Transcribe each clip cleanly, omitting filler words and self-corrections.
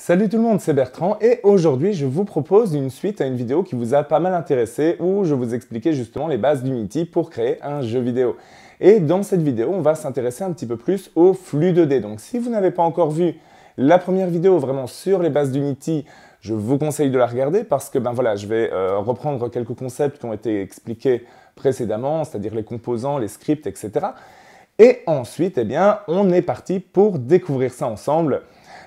Salut tout le monde, c'est Bertrand et aujourd'hui je vous propose une suite à une vidéo qui vous a pas mal intéressé où je vous expliquais justement les bases d'Unity pour créer un jeu vidéo. Et dans cette vidéo, on va s'intéresser un petit peu plus au flux 2D. Donc si vous n'avez pas encore vu la première vidéo vraiment sur les bases d'Unity, je vous conseille de la regarder parce que voilà, je vais reprendre quelques concepts qui ont été expliqués précédemment, c'est-à-dire les composants, les scripts, etc. Et ensuite, on est parti pour découvrir ça ensemble.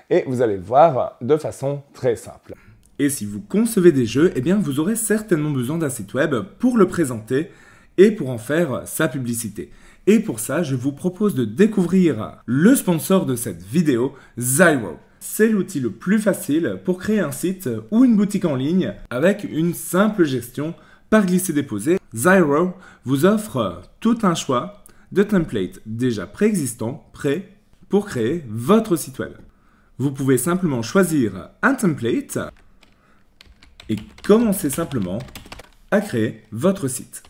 Et vous allez le voir de façon très simple. Et si vous concevez des jeux, vous aurez certainement besoin d'un site web pour le présenter et pour en faire sa publicité. Et pour ça, je vous propose de découvrir le sponsor de cette vidéo, Zyro. C'est l'outil le plus facile pour créer un site ou une boutique en ligne avec une simple gestion par glisser-déposer. Zyro vous offre tout un choix de templates déjà préexistants, prêts pour créer votre site web. Vous pouvez simplement choisir un template et commencer simplement à créer votre site.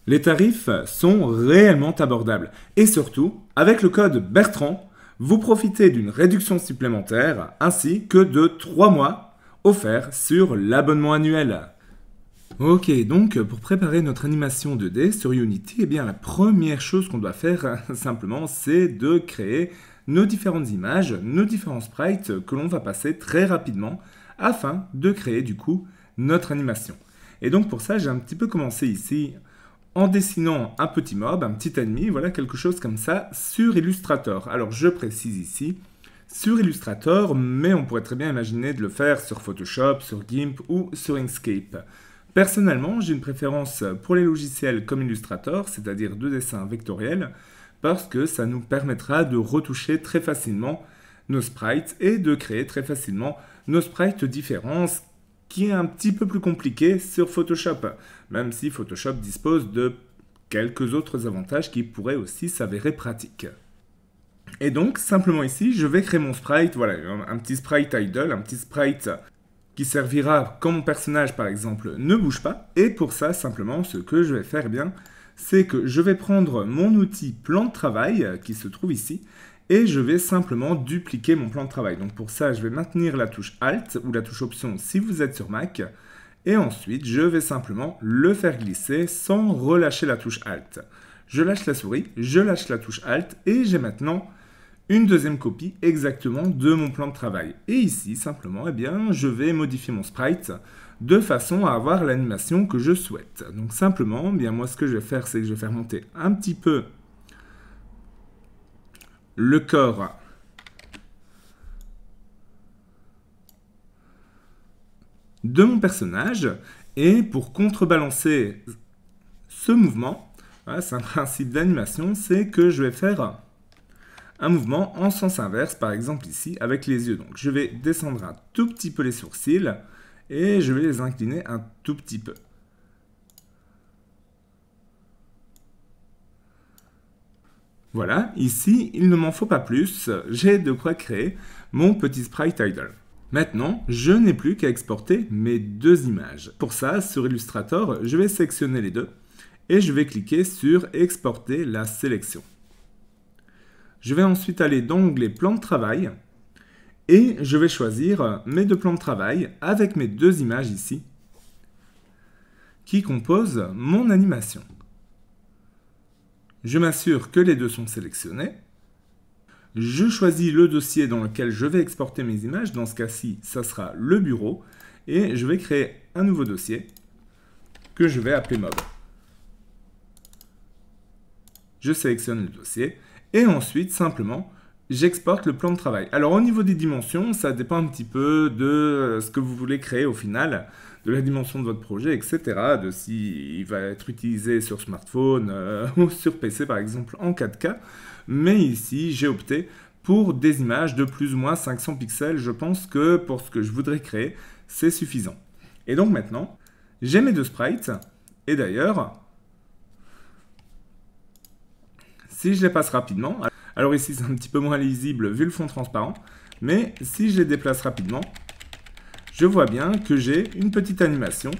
Les tarifs sont réellement abordables et surtout, avec le code Bertrand, vous profitez d'une réduction supplémentaire ainsi que de 3 mois offerts sur l'abonnement annuel. Ok, donc pour préparer notre animation 2D sur Unity, la première chose qu'on doit faire simplement, c'est de créer nos différentes images, nos différents sprites que l'on va passer très rapidement afin de créer du coup notre animation. Et donc pour ça, j'ai un petit peu commencé ici en dessinant un petit mob, un petit ennemi, voilà quelque chose comme ça sur Illustrator. Alors je précise ici sur Illustrator, mais on pourrait très bien imaginer de le faire sur Photoshop, sur GIMP ou sur Inkscape. Personnellement, j'ai une préférence pour les logiciels comme Illustrator, c'est-à-dire de dessin vectoriel, parce que ça nous permettra de retoucher très facilement nos sprites et de créer très facilement nos sprites différents, ce qui est un petit peu plus compliqué sur Photoshop, même si Photoshop dispose de quelques autres avantages qui pourraient aussi s'avérer pratiques. Et donc, simplement ici, je vais créer mon sprite, voilà, un petit sprite idle, un petit sprite qui servira quand mon personnage, par exemple, ne bouge pas. Et pour ça, simplement, ce que je vais faire, c'est que je vais prendre mon outil plan de travail qui se trouve ici et je vais simplement dupliquer mon plan de travail. Donc pour ça, je vais maintenir la touche Alt ou la touche Option si vous êtes sur Mac et ensuite, je vais simplement le faire glisser sans relâcher la touche Alt. Je lâche la souris, je lâche la touche Alt et j'ai maintenant une deuxième copie exactement de mon plan de travail. Et ici, simplement, je vais modifier mon sprite de façon à avoir l'animation que je souhaite. Donc simplement, moi ce que je vais faire, c'est que je vais faire monter un petit peu le corps de mon personnage. Et pour contrebalancer ce mouvement, voilà, c'est un principe d'animation, c'est que je vais faire un mouvement en sens inverse, par exemple ici, avec les yeux. Donc je vais descendre un tout petit peu les sourcils et je vais les incliner un tout petit peu. Voilà, ici, il ne m'en faut pas plus, j'ai de quoi créer mon petit sprite idle. Maintenant, je n'ai plus qu'à exporter mes deux images. Pour ça, sur Illustrator, je vais sélectionner les deux et je vais cliquer sur exporter la sélection. Je vais ensuite aller dans l'onglet plan de travail et je vais choisir mes deux plans de travail avec mes deux images ici qui composent mon animation. Je m'assure que les deux sont sélectionnés. Je choisis le dossier dans lequel je vais exporter mes images. Dans ce cas-ci, ça sera le bureau. Et je vais créer un nouveau dossier que je vais appeler mob. Je sélectionne le dossier. Et ensuite, simplement, j'exporte le plan de travail. Alors, au niveau des dimensions, ça dépend un petit peu de ce que vous voulez créer au final, de la dimension de votre projet, etc. De s'il va être utilisé sur smartphone ou sur PC, par exemple, en 4K. Mais ici, j'ai opté pour des images de plus ou moins 500 pixels. Je pense que pour ce que je voudrais créer, c'est suffisant. Et donc maintenant, j'ai mes deux sprites. Et d'ailleurs, si je les passe rapidement, alors ici c'est un petit peu moins lisible vu le fond transparent, mais si je les déplace rapidement, je vois bien que j'ai une petite animation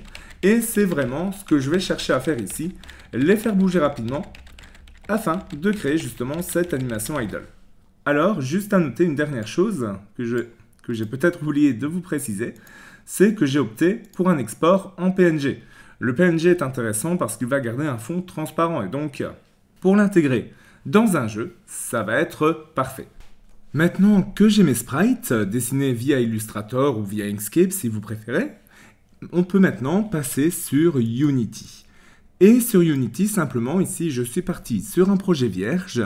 et c'est vraiment ce que je vais chercher à faire ici, les faire bouger rapidement afin de créer justement cette animation idle. Alors, juste à noter une dernière chose que je que j'ai peut-être oublié de vous préciser, c'est que j'ai opté pour un export en PNG. Le PNG est intéressant parce qu'il va garder un fond transparent et donc pour l'intégrer dans un jeu, ça va être parfait. Maintenant que j'ai mes sprites dessinés via Illustrator ou via Inkscape si vous préférez, on peut maintenant passer sur Unity. Et sur Unity, simplement, ici, je suis parti sur un projet vierge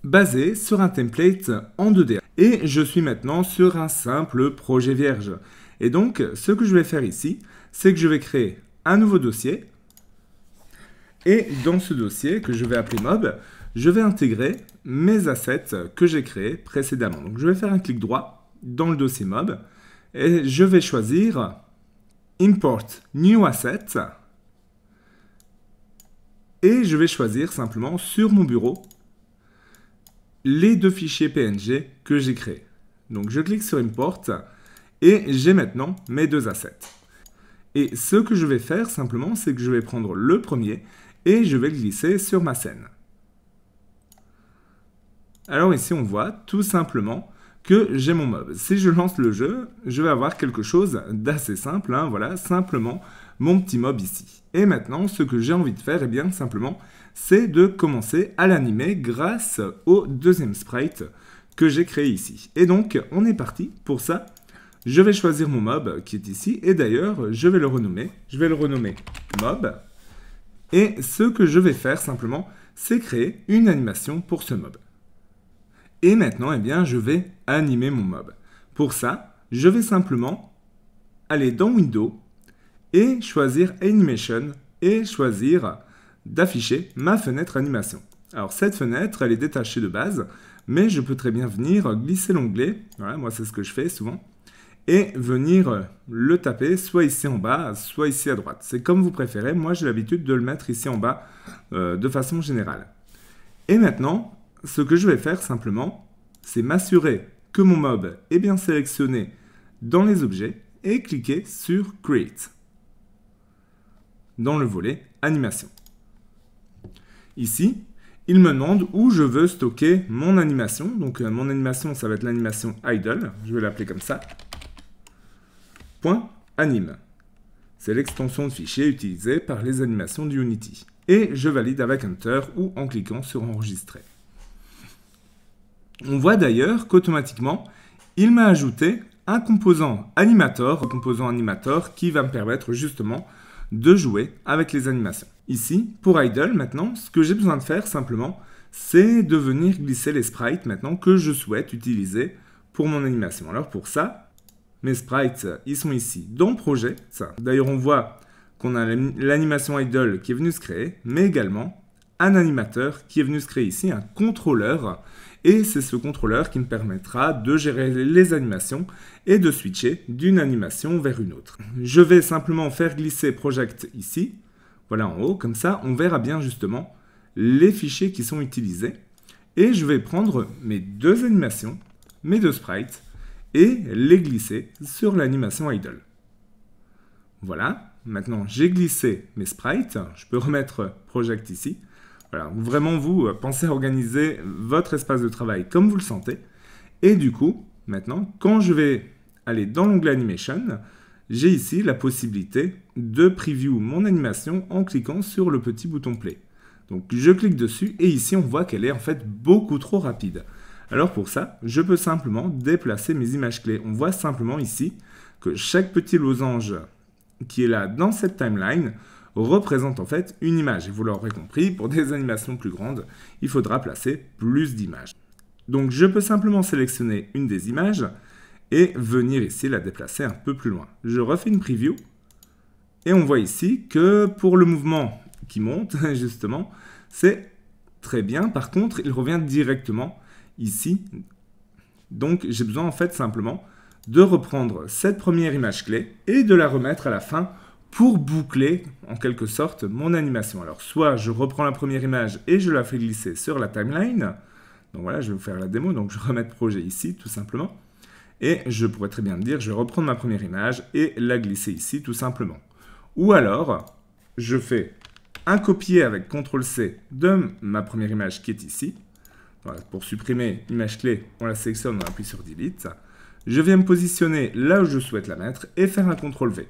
basé sur un template en 2D. Et je suis maintenant sur un simple projet vierge. Et donc, ce que je vais faire ici, c'est que je vais créer un nouveau dossier. Et dans ce dossier, que je vais appeler Mob, je vais intégrer mes assets que j'ai créés précédemment. Donc, je vais faire un clic droit dans le dossier Mob. Et je vais choisir Import New Asset. Et je vais choisir simplement sur mon bureau les deux fichiers PNG que j'ai créés. Donc je clique sur Import et j'ai maintenant mes deux assets. Et ce que je vais faire simplement, c'est que je vais prendre le premier et je vais le glisser sur ma scène. Alors ici on voit tout simplement que j'ai mon mob. Si je lance le jeu, je vais avoir quelque chose d'assez simple, hein, voilà, simplement mon petit mob ici. Et maintenant, ce que j'ai envie de faire, eh bien, simplement, c'est de commencer à l'animer grâce au deuxième sprite que j'ai créé ici. Et donc, on est parti. Pour ça, je vais choisir mon mob qui est ici. Et d'ailleurs, je vais le renommer. Je vais le renommer mob. Et ce que je vais faire, simplement, c'est créer une animation pour ce mob. Et maintenant, eh bien, je vais animer mon mob. Pour ça, je vais simplement aller dans Windows et choisir Animation et choisir d'afficher ma fenêtre animation. Alors cette fenêtre, elle est détachée de base, mais je peux très bien venir glisser l'onglet, voilà, moi c'est ce que je fais souvent, et venir le taper soit ici en bas, soit ici à droite. C'est comme vous préférez, moi j'ai l'habitude de le mettre ici en bas de façon générale. Et maintenant, ce que je vais faire simplement, c'est m'assurer que mon mob est bien sélectionné dans les objets et cliquer sur Create dans le volet Animation. Ici, il me demande où je veux stocker mon animation. Donc mon animation, ça va être l'animation idle, je vais l'appeler comme ça. .anime. C'est l'extension de fichier utilisée par les animations du Unity. Et je valide avec Enter ou en cliquant sur Enregistrer. On voit d'ailleurs qu'automatiquement, il m'a ajouté un composant animator qui va me permettre justement de jouer avec les animations. Ici, pour idle, maintenant, ce que j'ai besoin de faire simplement, c'est de venir glisser les sprites maintenant que je souhaite utiliser pour mon animation. Alors pour ça, mes sprites, ils sont ici dans projet. D'ailleurs, on voit qu'on a l'animation idle qui est venue se créer, mais également un animateur qui est venu se créer ici, un contrôleur. Et c'est ce contrôleur qui me permettra de gérer les animations et de switcher d'une animation vers une autre. Je vais simplement faire glisser Project ici, voilà en haut, comme ça on verra bien justement les fichiers qui sont utilisés. Et je vais prendre mes deux animations, mes deux sprites, et les glisser sur l'animation idle. Voilà, maintenant j'ai glissé mes sprites, je peux remettre Project ici. Voilà, vraiment vous pensez à organiser votre espace de travail comme vous le sentez. Et du coup, maintenant, quand je vais aller dans l'onglet Animation, j'ai ici la possibilité de preview mon animation en cliquant sur le petit bouton Play. Donc je clique dessus et ici on voit qu'elle est en fait beaucoup trop rapide. Alors pour ça, je peux simplement déplacer mes images clés. On voit simplement ici que chaque petit losange qui est là dans cette timeline représente en fait une image. Et vous l'aurez compris, pour des animations plus grandes, il faudra placer plus d'images. Donc je peux simplement sélectionner une des images et venir ici la déplacer un peu plus loin. Je refais une preview et on voit ici que pour le mouvement qui monte, justement, c'est très bien. Par contre, il revient directement ici. Donc j'ai besoin en fait simplement de reprendre cette première image clé et de la remettre à la fin pour boucler en quelque sorte mon animation. Alors soit je reprends la première image et je la fais glisser sur la timeline. Donc voilà, je vais vous faire la démo. Donc je remets projet ici tout simplement. Et je pourrais très bien me dire, je vais reprendre ma première image et la glisser ici tout simplement. Ou alors, je fais un copier avec CTRL-C de ma première image qui est ici. Voilà, pour supprimer l'image clé, on la sélectionne, on appuie sur Delete. je viens me positionner là où je souhaite la mettre et faire un CTRL-V.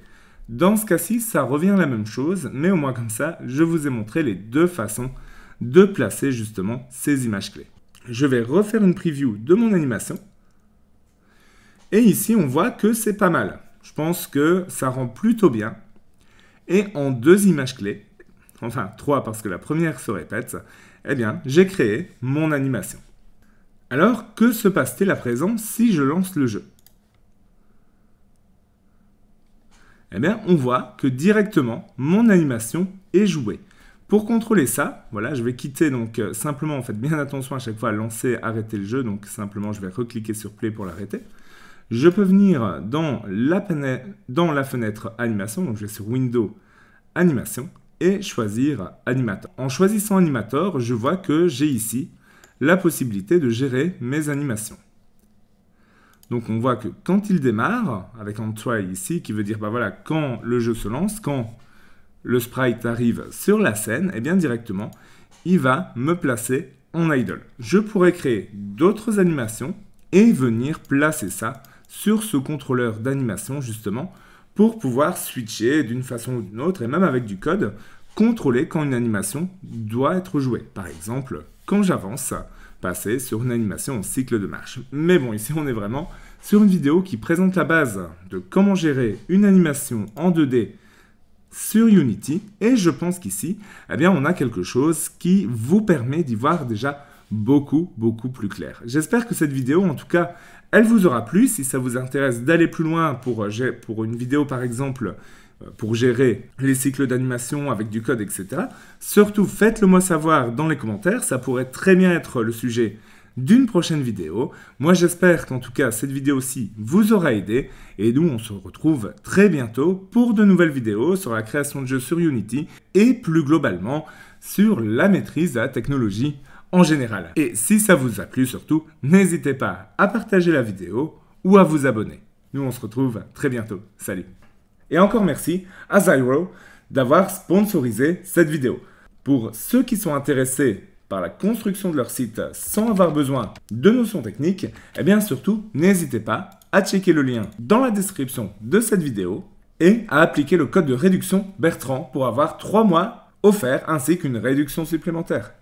Dans ce cas-ci, ça revient à la même chose, mais au moins comme ça, je vous ai montré les deux façons de placer justement ces images clés. Je vais refaire une preview de mon animation. Et ici, on voit que c'est pas mal. Je pense que ça rend plutôt bien. Et en 2 images clés, enfin 3 parce que la première se répète, eh bien, j'ai créé mon animation. Alors, que se passe-t-il à présent si je lance le jeu ? Eh bien, on voit que directement, mon animation est jouée. Pour contrôler ça, voilà, je vais quitter, donc simplement, faites bien attention à chaque fois à lancer, arrêter le jeu, donc simplement, je vais recliquer sur Play pour l'arrêter. Je peux venir dans la fenêtre Animation, donc je vais sur Windows, Animation, et choisir Animator. En choisissant Animator, je vois que j'ai ici la possibilité de gérer mes animations. Donc on voit que quand il démarre, avec un try ici, qui veut dire bah voilà, quand le jeu se lance, quand le sprite arrive sur la scène, et bien directement, il va me placer en idle. Je pourrais créer d'autres animations et venir placer ça sur ce contrôleur d'animation justement pour pouvoir switcher d'une façon ou d'une autre et même avec du code, contrôler quand une animation doit être jouée. Par exemple, quand j'avance, passer sur une animation en cycle de marche. Mais bon, ici on est vraiment sur une vidéo qui présente la base de comment gérer une animation en 2D sur Unity. Et je pense qu'ici, eh bien, on a quelque chose qui vous permet d'y voir déjà beaucoup plus clair. J'espère que cette vidéo, en tout cas, elle vous aura plu. Si ça vous intéresse d'aller plus loin pour une vidéo, par exemple, pour gérer les cycles d'animation avec du code, etc. Surtout, faites-le moi savoir dans les commentaires. Ça pourrait très bien être le sujet d'une prochaine vidéo. Moi, j'espère qu'en tout cas, cette vidéo-ci vous aura aidé. Et nous, on se retrouve très bientôt pour de nouvelles vidéos sur la création de jeux sur Unity et plus globalement sur la maîtrise de la technologie en général. Et si ça vous a plu, surtout, n'hésitez pas à partager la vidéo ou à vous abonner. Nous, on se retrouve très bientôt. Salut! Et encore merci à Zyro d'avoir sponsorisé cette vidéo. Pour ceux qui sont intéressés par la construction de leur site sans avoir besoin de notions techniques, eh bien surtout, n'hésitez pas à checker le lien dans la description de cette vidéo et à appliquer le code de réduction Bertrand pour avoir 3 mois offerts ainsi qu'une réduction supplémentaire.